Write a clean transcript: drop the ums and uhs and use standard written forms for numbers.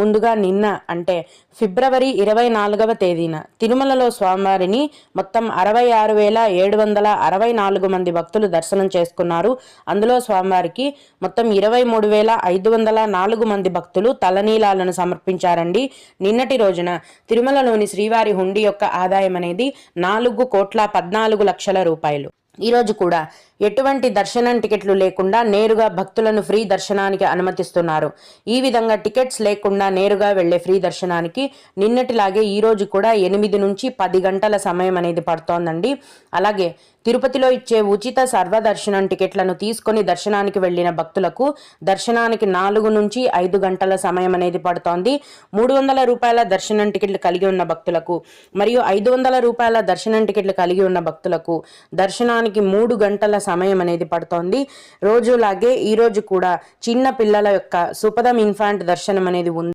ముందుగా నిన్న అంటే ఫిబ్రవరి 24వ తేదీన తిరుమలలో స్వామివారిని మొత్తం 66,764 మంది భక్తులు దర్శనం చేసుకున్నారు. అందులో స్వామివారికి మొత్తం 23,504 మంది భక్తులు తలనీలాలను సమర్పించారండి. నిన్నటి రోజున తిరుమలలోని శ్రీవారి హుండీ యొక్క ఆదాయం అనేది 4,14,00,000 రూపాయలు. ఈరోజు కూడా ఎటువంటి దర్శనం టికెట్లు లేకుండా నేరుగా భక్తులను ఫ్రీ దర్శనానికి అనుమతిస్తున్నారు. ఈ విధంగా టికెట్స్ లేకుండా నేరుగా వెళ్లే ఫ్రీ దర్శనానికి నిన్నటిలాగే ఈరోజు కూడా 8 నుంచి 10 గంటల సమయం అనేది పడుతోందండి. అలాగే తిరుపతిలో ఇచ్చే ఉచిత సర్వదర్శనం టికెట్లను తీసుకొని దర్శనానికి వెళ్లిన భక్తులకు దర్శనానికి 4 నుంచి 5 గంటల సమయం అనేది పడుతోంది. 300 రూపాయల దర్శనం టికెట్లు కలిగి ఉన్న భక్తులకు మరియు 500 రూపాయల దర్శనం టికెట్లు కలిగి ఉన్న భక్తులకు దర్శనానికి 3 గంటల సమయం అనేది పడుతోంది. రోజులాగే ఈ రోజు కూడా చిన్న పిల్లల యొక్క సుపదం ఇన్ఫాంట్ దర్శనం అనేది ఉంది.